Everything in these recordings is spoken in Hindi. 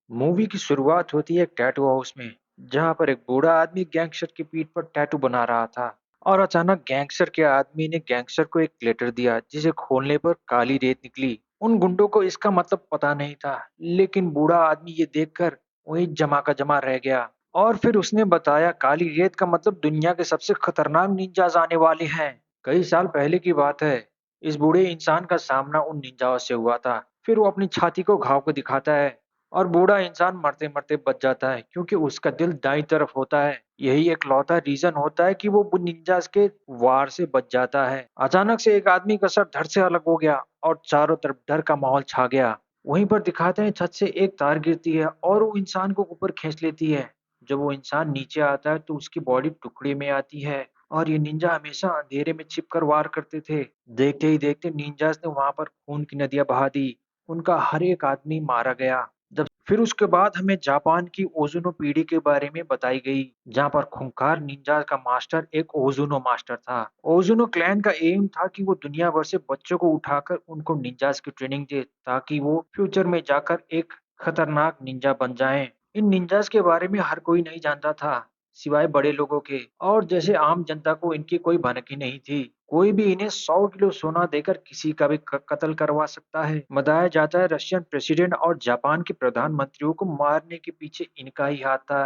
मूवी की शुरुआत होती है एक टैटू हाउस में, जहां पर एक बूढ़ा आदमी गैंगस्टर की पीठ पर टैटू बना रहा था। और अचानक गैंगस्टर के आदमी ने गैंगस्टर को एक लेटर दिया, जिसे खोलने पर काली रेत निकली। उन गुंडों को इसका मतलब पता नहीं था, लेकिन बूढ़ा आदमी ये देखकर वही जमा का जमा रह गया। और फिर उसने बताया, काली रेत का मतलब दुनिया के सबसे खतरनाक निंजाज आने वाले हैं। कई साल पहले की बात है। इस बूढ़े इंसान का सामना उन निंजाओं से हुआ था। फिर वो अपनी छाती को घाव को दिखाता है, और बूढ़ा इंसान मरते मरते बच जाता है, क्योंकि उसका दिल दाईं तरफ होता है। यही एक लौता रीजन होता है कि वो निंजास के वार से बच जाता है। अचानक से एक आदमी का सर धड़ से अलग हो गया, और चारों तरफ डर का माहौल छा गया। वहीं पर दिखाते हैं, छत से एक तार गिरती है और वो इंसान को ऊपर खींच लेती है। जब वो इंसान नीचे आता है तो उसकी बॉडी टुकड़े में आती है। और ये निंजा हमेशा अंधेरे में छिपकर वार करते थे। देखते ही देखते निंजास ने वहां पर खून की नदियां बहा दी। उनका हर एक आदमी मारा गया। जब फिर उसके बाद हमें जापान की ओजुनो पीढ़ी के बारे में बताई गई, जहां पर खूंखार निंजा का मास्टर एक ओजुनो मास्टर था। ओजुनो क्लैन का एम था कि वो दुनिया भर से बच्चों को उठाकर उनको निंजास की ट्रेनिंग दे, ताकि वो फ्यूचर में जाकर एक खतरनाक निंजा बन जाएं। इन निंजास के बारे में हर कोई नहीं जानता था, सिवाय बड़े लोगों के। और जैसे आम जनता को इनकी कोई भनक ही नहीं थी। कोई भी इन्हें 100 किलो सोना देकर किसी का भी कत्ल करवा सकता है। बताया जाता है, रशियन प्रेसिडेंट और जापान के प्रधानमंत्रियों को मारने के पीछे इनका ही हाथ था।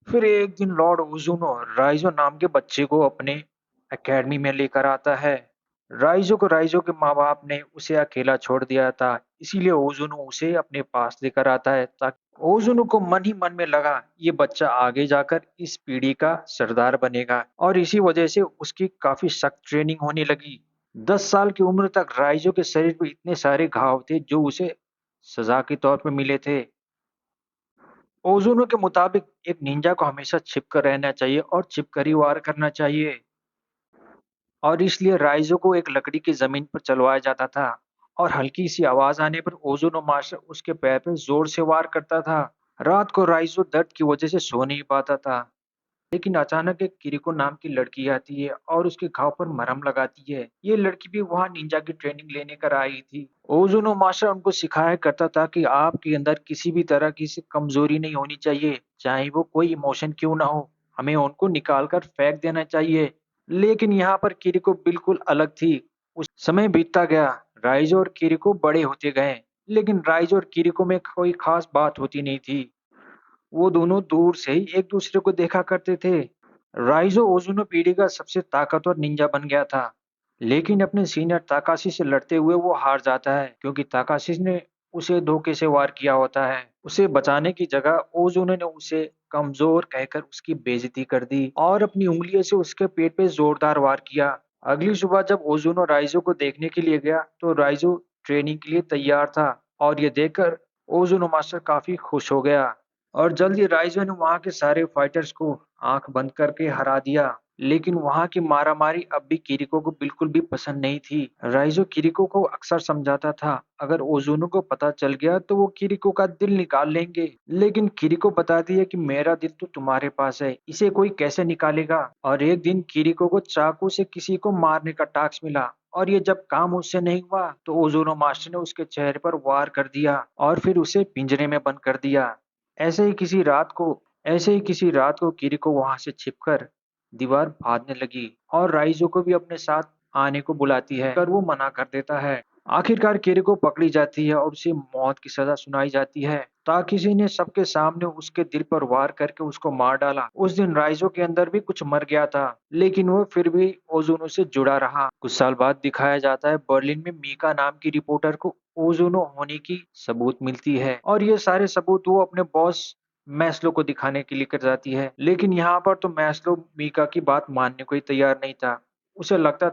फिर एक दिन लॉर्ड ओजुनो राइजो नाम के बच्चे को अपने एकेडमी में लेकर आता है। राइजो के माँ बाप ने उसे अकेला छोड़ दिया था, इसीलिए ओजुनो उसे अपने पास लेकर आता है, ताकि ओजुनो को मन ही मन में लगा ये बच्चा आगे जाकर इस पीढ़ी का सरदार बनेगा। और इसी वजह से उसकी काफी सख्त ट्रेनिंग होने लगी। 10 साल की उम्र तक राइजो के शरीर पर इतने सारे घाव थे, जो उसे सजा के तौर पर मिले थे। ओजुनो के मुताबिक एक निंजा को हमेशा छिपकर रहना चाहिए और छिपकर ही वार करना चाहिए। और इसलिए राइजो को एक लकड़ी की जमीन पर चलवाया जाता था, और हल्की सी आवाज आने पर ओजोनो मास्टर उसके पैर पर जोर से वार करता था। रात को राइजो दर्द की वजह से सो नहीं पाता था। लेकिन अचानक एक किरिको नाम की लड़की आती है और उसके घाव पर मरहम लगाती है। ये लड़की भी वहां निंजा की ट्रेनिंग लेने कर आई थी। ओजुनो मास्टर उनको सिखाया करता था कि आपके अंदर किसी भी तरह की सी कमजोरी नहीं होनी चाहिए, चाहे वो कोई इमोशन क्यों ना हो। हमें उनको निकाल कर फेंक देना चाहिए। लेकिन यहाँ पर किरिको बिल्कुल अलग थी। उस समय बीतता गया, राइजो और किरिको बड़े होते गए। लेकिन राइजो और किरिको में कोई खास बात होती नहीं थी। वो दोनों दूर से ही एक दूसरे को देखा करते थे। राइजो ओजुनो पीढ़ी का सबसे ताकतवर निंजा बन गया था। लेकिन अपने सीनियर ताकाशी से लड़ते हुए वो हार जाता है, क्योंकि ताकाशी ने उसे धोखे से वार किया होता है। उसे बचाने की जगह ओजुनो ने उसे कमजोर कहकर उसकी बेइज्जती कर दी, और अपनी उंगलियों से उसके पेट पे जोरदार वार किया। अगली सुबह जब ओजुनो राइजो को देखने के लिए गया, तो राइजो ट्रेनिंग के लिए तैयार था। और ये देखकर ओजुनो मास्टर काफी खुश हो गया। और जल्द ही राइजो ने वहां के सारे फाइटर्स को आंख बंद करके हरा दिया। लेकिन वहां की मारामारी अब भी किरिको को बिल्कुल भी पसंद नहीं थी। राइजो किरिको को अक्सर समझाता था, अगर ओजुनो को पता चल गया तो वो किरिको का दिल निकाल लेंगे। लेकिन किरिको बताती है कि मेरा दिल तो तुम्हारे पास है, इसे कोई कैसे निकालेगा। और एक दिन किरिको को चाकू से किसी को मारने का टास्क मिला, और ये जब काम उससे नहीं हुआ तो ओजोनो मास्टर ने उसके चेहरे पर वार कर दिया, और फिर उसे पिंजरे में बंद कर दिया। ऐसे ही किसी रात को ऐसे ही किसी रात को किरिको वहां से छिपकर दीवार फाड़ने लगी, और राइजो को भी अपने साथ आने को बुलाती है, पर वो मना कर देता है। आखिरकार किरिको पकड़ी जाती है और उसे मौत की सजा सुनाई जाती है। ताकिसी ने सबके सामने उसके दिल पर वार करके उसको मार डाला। उस दिन राइजो के अंदर भी कुछ मर गया था, लेकिन वो फिर भी ओजुनो से जुड़ा रहा। कुछ साल बाद दिखाया जाता है, बर्लिन में मीका नाम की रिपोर्टर को ओजुनो होने की सबूत मिलती है, और ये सारे सबूत वो अपने बॉस मैस्लो को दिखाने के लिए कर जाती है। लेकिन यहाँ पर तो मैस्लो मीका की बात मानने को ही तैयार नहीं था। उसे लगता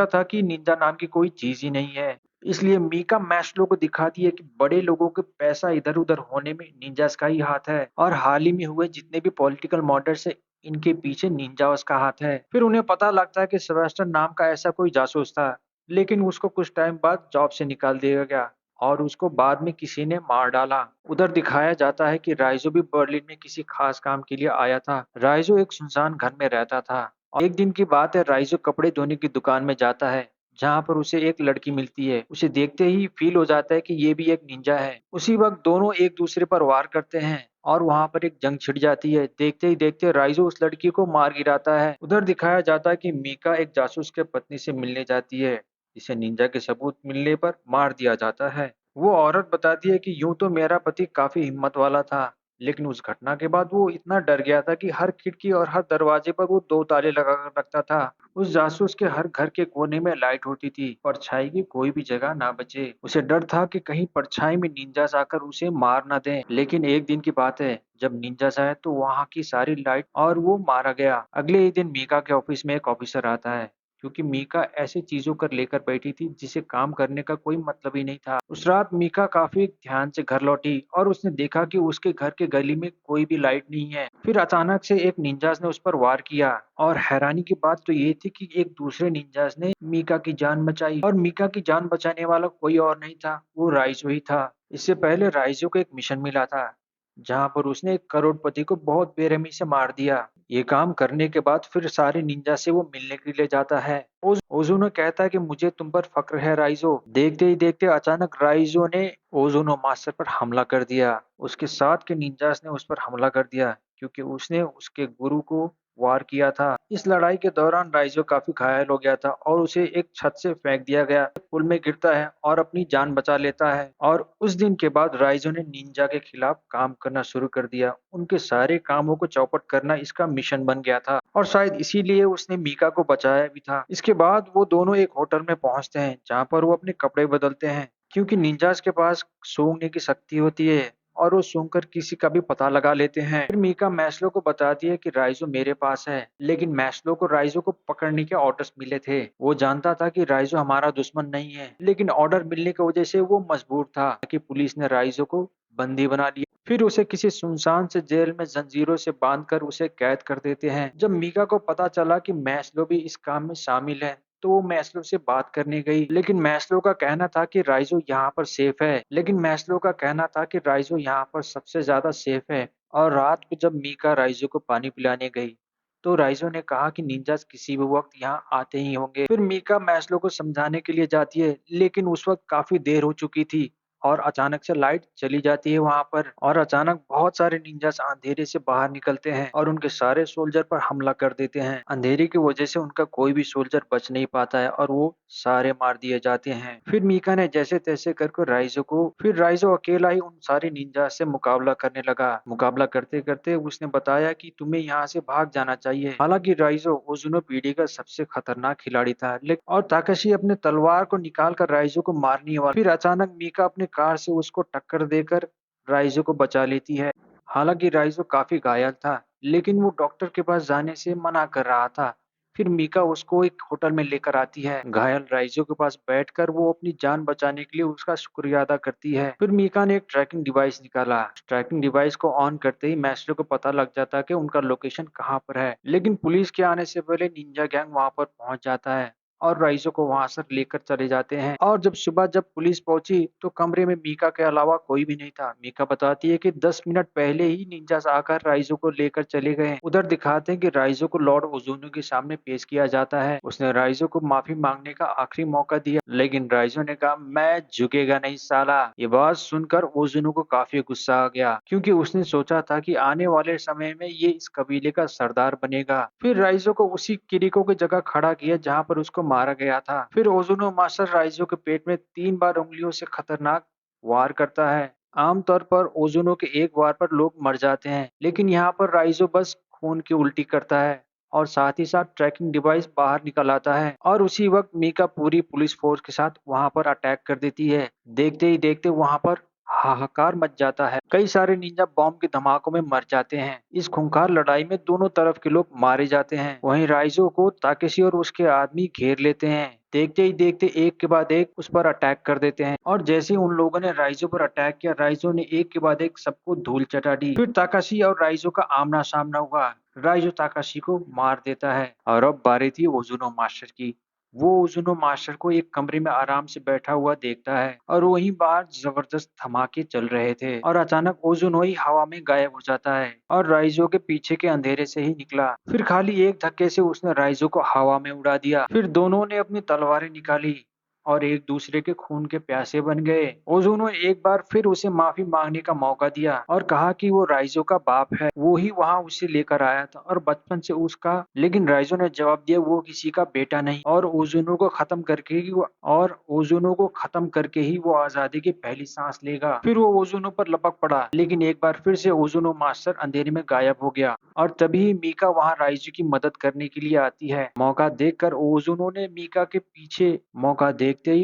था कि निंजा नाम की कोई चीज ही नहीं है। इसलिए मीका मैस्लो को दिखाती है कि बड़े लोगों के पैसा इधर उधर होने में निंजास का ही हाथ है, और हाल ही में हुए जितने भी पॉलिटिकल मर्डर्स है, इनके पीछे निंजास का हाथ है। फिर उन्हें पता लगता है कि सेबेस्टियन नाम का ऐसा कोई जासूस था, लेकिन उसको कुछ टाइम बाद जॉब से निकाल दिया गया, और उसको बाद में किसी ने मार डाला। उधर दिखाया जाता है कि राइजो भी बर्लिन में किसी खास काम के लिए आया था। राइजो एक सुनसान घर में रहता था। और एक दिन की बात है, राइजो कपड़े धोने की दुकान में जाता है। जहाँ पर उसे एक लड़की मिलती है। उसे देखते ही फील हो जाता है कि ये भी एक निंजा है। उसी वक्त दोनों एक दूसरे पर वार करते हैं और वहां पर एक जंग छिड़ जाती है। देखते ही देखते राइजो उस लड़की को मार गिराता है। उधर दिखाया जाता है कि मीका एक जासूस के पत्नी से मिलने जाती है, जिसे निंजा के सबूत मिलने पर मार दिया जाता है। वो औरत बताती है कि यूं तो मेरा पति काफी हिम्मत वाला था, लेकिन उस घटना के बाद वो इतना डर गया था कि हर खिड़की और हर दरवाजे पर वो 2 ताले लगा कर रखता था। उस जासूस के हर घर के कोने में लाइट होती थी, परछाई की कोई भी जगह ना बचे। उसे डर था कि कहीं परछाई में निंजास आकर उसे मार ना दें। लेकिन एक दिन की बात है, जब निंजास आए तो वहां की सारी लाइट और वो मारा गया। अगले ही दिन मीका के ऑफिस में एक ऑफिसर आता है, क्योंकि मीका ऐसी चीजों कर लेकर बैठी थी जिसे काम करने का कोई मतलब ही नहीं था। उस रात मीका काफी ध्यान से घर लौटी और उसने देखा कि उसके घर के गली में कोई भी लाइट नहीं है। फिर अचानक से एक निंजास ने उस पर वार किया और हैरानी की बात तो ये थी कि एक दूसरे निंजास ने मीका की जान बचाई और मीका की जान बचाने वाला कोई और नहीं था, वो राइजो ही था। इससे पहले राइजो को एक मिशन मिला था, जहां पर उसने एक करोड़पति को बहुत बेरहमी से मार दिया। ये काम करने के बाद फिर सारे निंजा से वो मिलने के लिए जाता है। ओजुनो कहता है कि मुझे तुम पर फक्र है राइजो। देखते ही देखते अचानक राइजो ने ओजुनो मास्टर पर हमला कर दिया। उसके साथ के निंजास ने उस पर हमला कर दिया, क्योंकि उसने उसके गुरु को वार किया था। इस लड़ाई के दौरान राइजो काफी घायल हो गया था और उसे एक छत से फेंक दिया गया। पुल में गिरता है और अपनी जान बचा लेता है। और उस दिन के बाद राइजो ने निंजा के खिलाफ काम करना शुरू कर दिया। उनके सारे कामों को चौपट करना इसका मिशन बन गया था और शायद इसीलिए उसने मीका को बचाया भी था। इसके बाद वो दोनों एक होटल में पहुंचते हैं, जहाँ पर वो अपने कपड़े बदलते हैं, क्योंकि निंजास के पास सूंघने की शक्ति होती है और वो सूंघकर किसी का भी पता लगा लेते हैं। फिर मीका मैस्लो को बताती है कि राइजो मेरे पास है, लेकिन मैस्लो को राइजो को पकड़ने के ऑर्डर्स मिले थे। वो जानता था कि राइजो हमारा दुश्मन नहीं है, लेकिन ऑर्डर मिलने की वजह से वो मजबूर था कि पुलिस ने राइजो को बंदी बना लिया। फिर उसे किसी सुनसान से जेल में जंजीरों से बांधकर उसे कैद कर देते हैं। जब मीका को पता चला कि मैस्लो भी इस काम में शामिल है, तो वो मैस्लो से बात करने गई, लेकिन मैस्लो का कहना था कि राइजो यहाँ पर सेफ है। सबसे ज्यादा सेफ है। और रात को जब मीका राइजो को पानी पिलाने गई, तो राइजो ने कहा कि निंजास किसी भी वक्त यहाँ आते ही होंगे। फिर मीका मैस्लो को समझाने के लिए जाती है, लेकिन उस वक्त काफी देर हो चुकी थी और अचानक से लाइट चली जाती है वहां पर। और अचानक बहुत सारे निंजास अंधेरे से बाहर निकलते हैं और उनके सारे सोल्जर पर हमला कर देते हैं। अंधेरे की वजह से उनका कोई भी सोल्जर बच नहीं पाता है और वो सारे मार दिए जाते हैं। फिर मीका ने जैसे तैसे करके राइजो अकेला ही उन सारे निंजा से मुकाबला करने लगा। मुकाबला करते करते उसने बताया कि तुम्हें यहाँ से भाग जाना चाहिए। हालांकि राइजो ओजुनो पीढ़ी का सबसे खतरनाक खिलाड़ी था, लेकिन और ताकेशी अपने तलवार को निकाल कर राइजो को मारने वाला। फिर अचानक मीका अपने कार से उसको टक्कर देकर राइजो को बचा लेती है। हालांकि राइजो काफी घायल था, लेकिन वो डॉक्टर के पास जाने से मना कर रहा था। फिर मीका उसको एक होटल में लेकर आती है। घायल राइजो के पास बैठकर वो अपनी जान बचाने के लिए उसका शुक्रिया अदा करती है। फिर मीका ने एक ट्रैकिंग डिवाइस निकाला। ट्रैकिंग डिवाइस को ऑन करते ही मैस्टर को पता लग जाता है कि उनका लोकेशन कहाँ पर है, लेकिन पुलिस के आने से पहले निंजा गैंग वहां पर पहुंच जाता है और राइजो को वहां से लेकर चले जाते हैं। और जब पुलिस पहुंची तो कमरे में मीका के अलावा कोई भी नहीं था। मीका बताती है कि 10 मिनट पहले ही निंजास आकर राइजो को लेकर चले गए। उधर दिखाते हैं कि राइजो को लॉर्ड ओजुनो के सामने पेश किया जाता है। उसने राइजो को माफी मांगने का आखिरी मौका दिया, लेकिन राइजो ने कहा मैं झुकेगा नहीं साला। ये बात सुनकर ओजुनो को काफी गुस्सा आ गया, क्योंकि उसने सोचा था कि आने वाले समय में ये इस कबीले का सरदार बनेगा। फिर राइजो को उसी किरिको की जगह खड़ा किया जहाँ पर उसको मारा गया था। फिर ओजुनो मास्टर राइजो के पेट में 3 बार उंगलियों से खतरनाक वार करता है। आमतौर पर ओजुनो के एक वार पर लोग मर जाते हैं, लेकिन यहाँ पर राइजो बस खून की उल्टी करता है और साथ ही साथ ट्रैकिंग डिवाइस बाहर निकल आता है। और उसी वक्त मीका पूरी पुलिस फोर्स के साथ वहां पर अटैक कर देती है। देखते ही देखते वहां पर हाहाकार मच जाता है। कई सारे निंजा बॉम्ब के धमाकों में मर जाते हैं। इस खूंखार लड़ाई में दोनों तरफ के लोग मारे जाते हैं। वहीं राइजो को ताकेशी और उसके आदमी घेर लेते हैं। देखते ही देखते एक के बाद एक उस पर अटैक कर देते हैं और जैसे ही उन लोगों ने राइजो पर अटैक किया, राइजो ने एक के बाद एक सबको धूल चटा दी। फिर ताकाशी और राइजो का आमना सामना हुआ। राइजो ताकाशी को मार देता है और अब बारी थी ओजुनो मास्टर की, वो ओजुनो मास्टर को एक कमरे में आराम से बैठा हुआ देखता है और वहीं बाहर जबरदस्त धमाके चल रहे थे और अचानक ओजुनो ही हवा में गायब हो जाता है और राइजो के पीछे के अंधेरे से ही निकला। फिर खाली एक धक्के से उसने राइजो को हवा में उड़ा दिया। फिर दोनों ने अपनी तलवारें निकाली और एक दूसरे के खून के प्यासे बन गए। ओजुनो एक बार फिर उसे माफी मांगने का मौका दिया और कहा कि वो राइजो का बाप है, वो ही वहां उसे लेकर आया था और बचपन से उसका। लेकिन राइजो ने जवाब दिया वो किसी का बेटा नहीं और ओजुनो को खत्म करके ही वो आजादी की पहली सांस लेगा। फिर वो ओजुनो पर लपक पड़ा, लेकिन एक बार फिर से ओजुनो मास्टर अंधेरे में गायब हो गया और तभी मीका वहां राइजू की मदद करने के लिए आती है। मौका देखते ही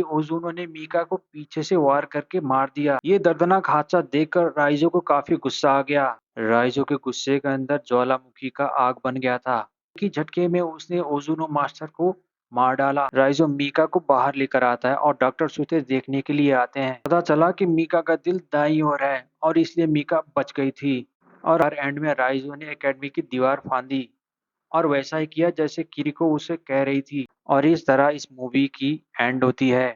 ओजुनो ने मीका को पीछे से वार करके मार दिया। ये दर्दनाक हादसा देखकर राइजो को काफी गुस्सा आ गया। राइजो के गुस्से के अंदर ज्वालामुखी का आग बन गया था। एक ही झटके में उसने ओजुनो मास्टर को मार डाला। राइजो मीका को बाहर लेकर आता है और डॉक्टर उसे देखने के लिए आते हैं। पता चला कि मीका का दिल दाईं ओर है और इसलिए मीका बच गई थी। और हर एंड में राइजो ने एकेडमी की दीवार फांदी और वैसा ही किया जैसे किरिको उसे कह रही थी। और इस तरह इस मूवी की एंड होती है।